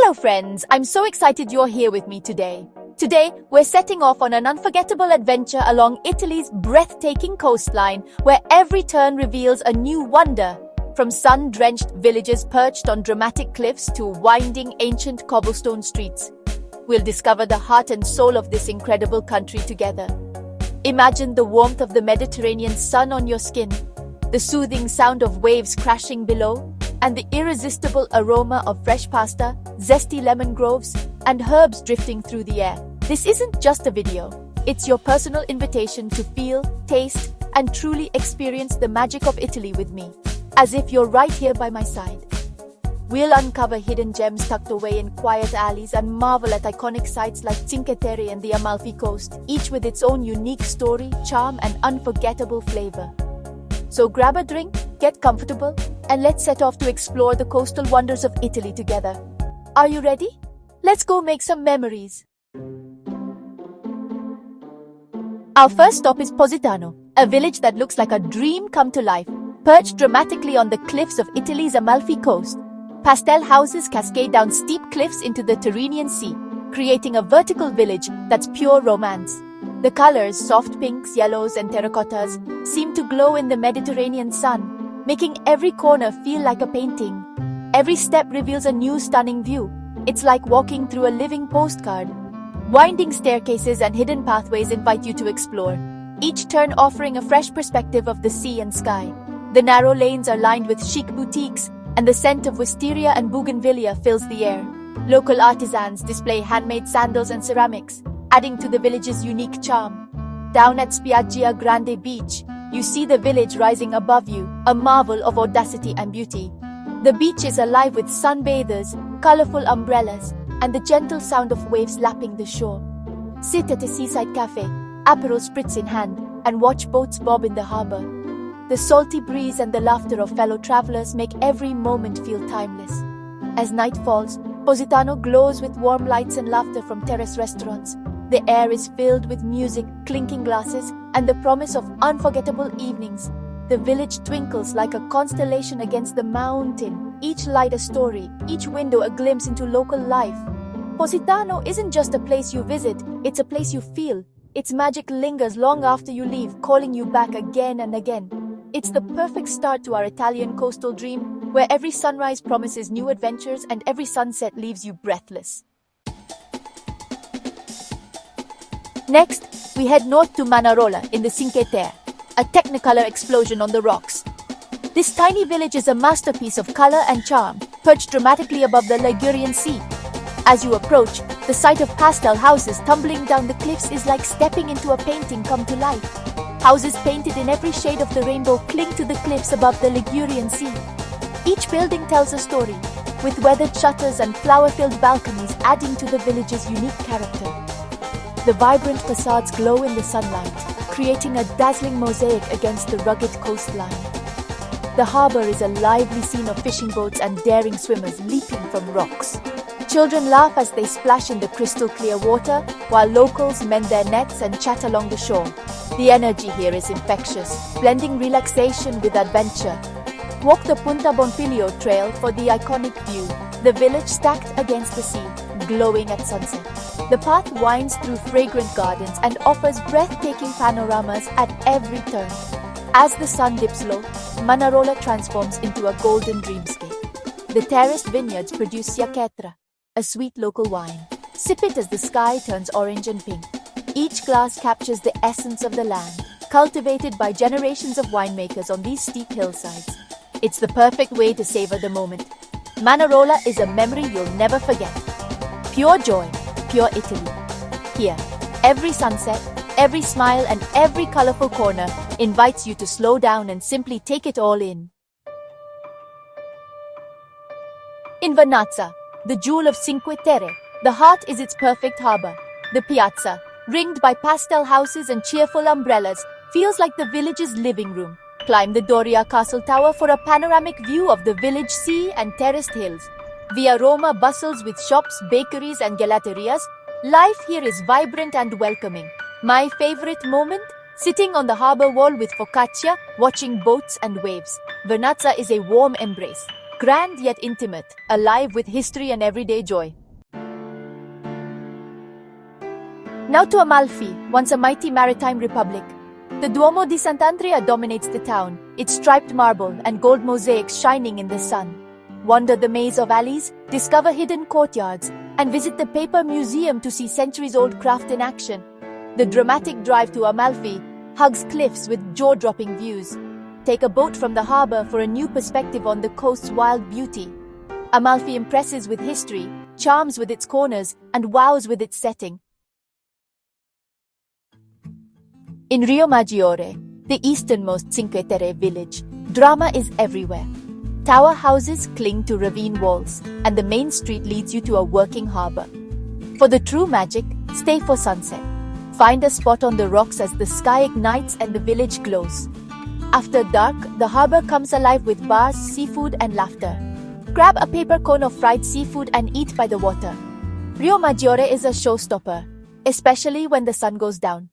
Hello friends, I'm so excited you're here with me today. Today, we're setting off on an unforgettable adventure along Italy's breathtaking coastline, where every turn reveals a new wonder. From sun-drenched villages perched on dramatic cliffs to winding ancient cobblestone streets, we'll discover the heart and soul of this incredible country together. Imagine the warmth of the Mediterranean sun on your skin, the soothing sound of waves crashing below, and the irresistible aroma of fresh pasta, zesty lemon groves, and herbs drifting through the air. This isn't just a video. It's your personal invitation to feel, taste, and truly experience the magic of Italy with me, as if you're right here by my side. We'll uncover hidden gems tucked away in quiet alleys and marvel at iconic sites like Cinque Terre and the Amalfi Coast, each with its own unique story, charm, and unforgettable flavor. So grab a drink, get comfortable, and let's set off to explore the coastal wonders of Italy together. Are you ready? Let's go make some memories. Our first stop is Positano, a village that looks like a dream come to life. Perched dramatically on the cliffs of Italy's Amalfi Coast, pastel houses cascade down steep cliffs into the Tyrrhenian Sea, creating a vertical village that's pure romance. The colors, soft pinks, yellows, and terracottas, seem to glow in the Mediterranean sun, making every corner feel like a painting. Every step reveals a new stunning view. It's like walking through a living postcard. Winding staircases and hidden pathways invite you to explore, each turn offering a fresh perspective of the sea and sky. The narrow lanes are lined with chic boutiques, and the scent of wisteria and bougainvillea fills the air. Local artisans display handmade sandals and ceramics, adding to the village's unique charm. Down at Spiaggia Grande Beach, you see the village rising above you, a marvel of audacity and beauty. The beach is alive with sunbathers, colorful umbrellas, and the gentle sound of waves lapping the shore. Sit at a seaside cafe, Aperol spritz in hand, and watch boats bob in the harbor. The salty breeze and the laughter of fellow travelers make every moment feel timeless. As night falls, Positano glows with warm lights and laughter from terrace restaurants. The air is filled with music, clinking glasses, and the promise of unforgettable evenings. The village twinkles like a constellation against the mountain, each light a story, each window a glimpse into local life. Positano isn't just a place you visit, it's a place you feel. Its magic lingers long after you leave, calling you back again and again. It's the perfect start to our Italian coastal dream, where every sunrise promises new adventures and every sunset leaves you breathless. Next, we head north to Manarola in the Cinque Terre, a technicolor explosion on the rocks. This tiny village is a masterpiece of color and charm, perched dramatically above the Ligurian Sea. As you approach, the sight of pastel houses tumbling down the cliffs is like stepping into a painting come to life. Houses painted in every shade of the rainbow cling to the cliffs above the Ligurian Sea. Each building tells a story, with weathered shutters and flower-filled balconies adding to the village's unique character. The vibrant facades glow in the sunlight, creating a dazzling mosaic against the rugged coastline. The harbor is a lively scene of fishing boats and daring swimmers leaping from rocks. Children laugh as they splash in the crystal-clear water, while locals mend their nets and chat along the shore. The energy here is infectious, blending relaxation with adventure. Walk the Punta Bonfiglio trail for the iconic view, the village stacked against the sea, glowing at sunset. The path winds through fragrant gardens and offers breathtaking panoramas at every turn. As the sun dips low, Manarola transforms into a golden dreamscape. The terraced vineyards produce Cinque, a sweet local wine. Sip it as the sky turns orange and pink. Each glass captures the essence of the land, cultivated by generations of winemakers on these steep hillsides. It's the perfect way to savor the moment. Manarola is a memory you'll never forget. Pure joy, pure Italy. Here, every sunset, every smile, and every colorful corner invites you to slow down and simply take it all in. In Vernazza, the jewel of Cinque Terre, the heart is its perfect harbor. The piazza, ringed by pastel houses and cheerful umbrellas, feels like the village's living room. Climb the Doria Castle Tower for a panoramic view of the village sea and terraced hills. Via Roma bustles with shops, bakeries, and gelaterias. Life here is vibrant and welcoming. My favorite moment? Sitting on the harbor wall with focaccia, watching boats and waves. Vernazza is a warm embrace. Grand yet intimate, alive with history and everyday joy. Now to Amalfi, once a mighty maritime republic. The Duomo di Sant'Andrea dominates the town, its striped marble and gold mosaics shining in the sun. Wander the maze of alleys, discover hidden courtyards, and visit the paper museum to see centuries-old craft in action. The dramatic drive to Amalfi hugs cliffs with jaw-dropping views. Take a boat from the harbor for a new perspective on the coast's wild beauty. Amalfi impresses with history, charms with its corners, and wows with its setting. In Rio Maggiore, the easternmost Cinque Terre village, drama is everywhere. Tower houses cling to ravine walls, and the main street leads you to a working harbor. For the true magic, stay for sunset. Find a spot on the rocks as the sky ignites and the village glows. After dark, the harbor comes alive with bars, seafood, and laughter. Grab a paper cone of fried seafood and eat by the water. Rio Maggiore is a showstopper, especially when the sun goes down.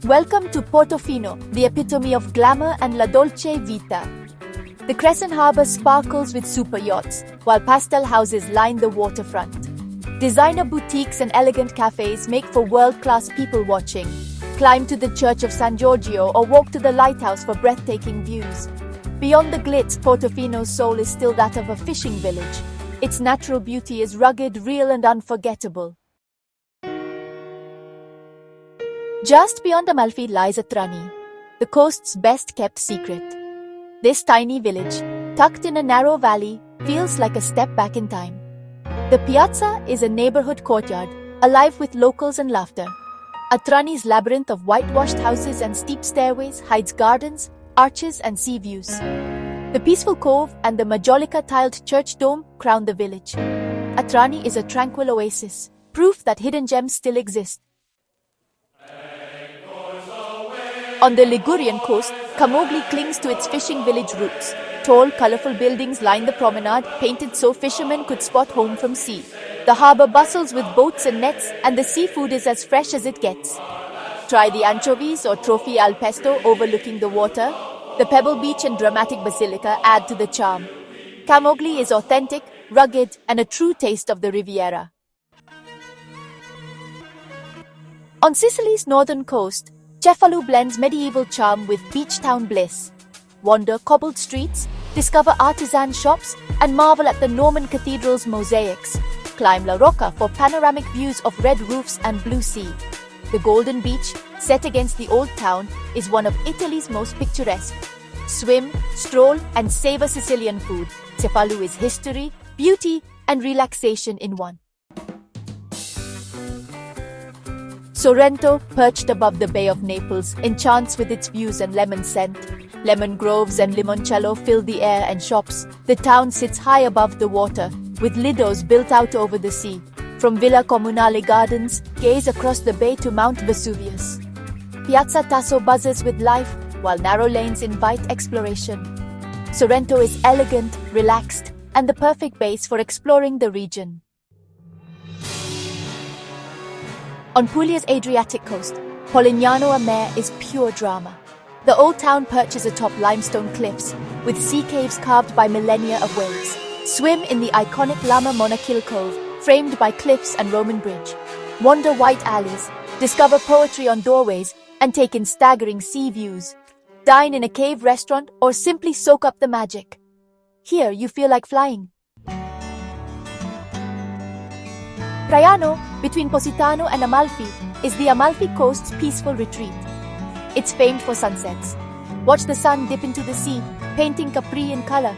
Welcome to Portofino, the epitome of glamour and la dolce vita. The Crescent Harbor sparkles with super yachts, while pastel houses line the waterfront. Designer boutiques and elegant cafes make for world-class people watching. Climb to the Church of San Giorgio or walk to the lighthouse for breathtaking views. Beyond the glitz, Portofino's soul is still that of a fishing village. Its natural beauty is rugged, real, and unforgettable. Just beyond Amalfi lies Atrani, the coast's best-kept secret. This tiny village, tucked in a narrow valley, feels like a step back in time. The piazza is a neighborhood courtyard, alive with locals and laughter. Atrani's labyrinth of whitewashed houses and steep stairways hides gardens, arches, and sea views. The peaceful cove and the Majolica-tiled church dome crown the village. Atrani is a tranquil oasis, proof that hidden gems still exist. On the Ligurian coast, Camogli clings to its fishing village roots. Tall, colorful buildings line the promenade, painted so fishermen could spot home from sea. The harbor bustles with boats and nets, and the seafood is as fresh as it gets. Try the anchovies or trophy al pesto overlooking the water. The pebble beach and dramatic basilica add to the charm. Camogli is authentic, rugged, and a true taste of the Riviera. On Sicily's northern coast, Cefalù blends medieval charm with beach town bliss. Wander cobbled streets, discover artisan shops, and marvel at the Norman cathedral's mosaics. Climb La Rocca for panoramic views of red roofs and blue sea. The Golden Beach, set against the old town, is one of Italy's most picturesque. Swim, stroll, and savor Sicilian food. Cefalù is history, beauty, and relaxation in one. Sorrento, perched above the Bay of Naples, enchants with its views and lemon scent. Lemon groves and limoncello fill the air and shops. The town sits high above the water, with lidos built out over the sea. From Villa Comunale gardens, gaze across the bay to Mount Vesuvius. Piazza Tasso buzzes with life, while narrow lanes invite exploration. Sorrento is elegant, relaxed, and the perfect base for exploring the region. On Puglia's Adriatic coast, Polignano a Mare is pure drama. The old town perches atop limestone cliffs, with sea caves carved by millennia of waves. Swim in the iconic Lama Monachil Cove, framed by cliffs and Roman bridge. Wander white alleys, discover poetry on doorways, and take in staggering sea views. Dine in a cave restaurant or simply soak up the magic. Here you feel like flying. Praiano, between Positano and Amalfi, is the Amalfi Coast's peaceful retreat. It's famed for sunsets. Watch the sun dip into the sea, painting Capri in color.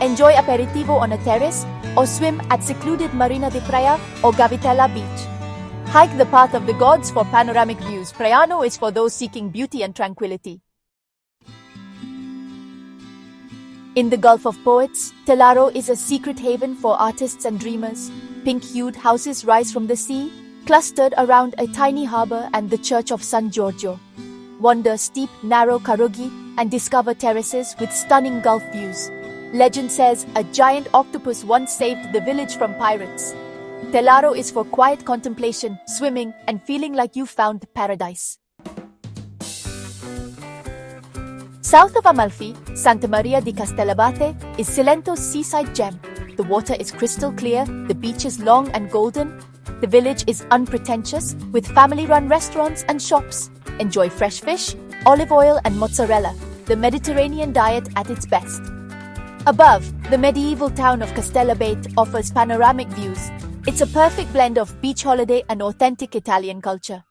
Enjoy aperitivo on a terrace, or swim at secluded Marina di Praia or Gavitella Beach. Hike the path of the gods for panoramic views. Praiano is for those seeking beauty and tranquility. In the Gulf of Poets, Telaro is a secret haven for artists and dreamers. Pink-hued houses rise from the sea, clustered around a tiny harbor and the Church of San Giorgio. Wander steep, narrow Karughi and discover terraces with stunning Gulf views. Legend says a giant octopus once saved the village from pirates. Telaro is for quiet contemplation, swimming, and feeling like you found paradise. South of Amalfi, Santa Maria di Castellabate is Silento's seaside gem. The water is crystal clear, the beaches long and golden. The village is unpretentious, with family-run restaurants and shops. Enjoy fresh fish, olive oil and mozzarella, the Mediterranean diet at its best. Above, the medieval town of Castellabate offers panoramic views. It's a perfect blend of beach holiday and authentic Italian culture.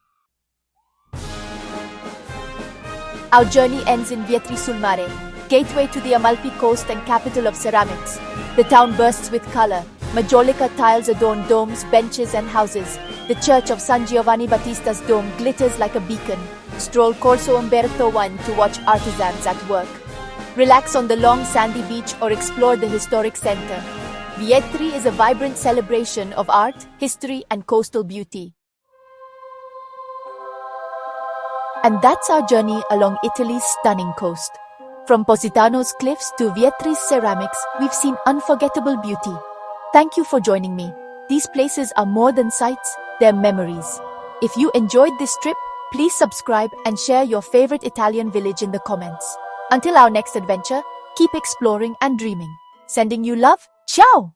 Our journey ends in Vietri sul Mare, gateway to the Amalfi Coast and capital of ceramics. The town bursts with color. Majolica tiles adorn domes, benches and houses. The church of San Giovanni Battista's dome glitters like a beacon. Stroll Corso Umberto I to watch artisans at work. Relax on the long sandy beach or explore the historic center. Vietri is a vibrant celebration of art, history and coastal beauty. And that's our journey along Italy's stunning coast. From Positano's cliffs to Vietri's ceramics, we've seen unforgettable beauty. Thank you for joining me. These places are more than sights, they're memories. If you enjoyed this trip, please subscribe and share your favorite Italian village in the comments. Until our next adventure, keep exploring and dreaming. Sending you love, ciao!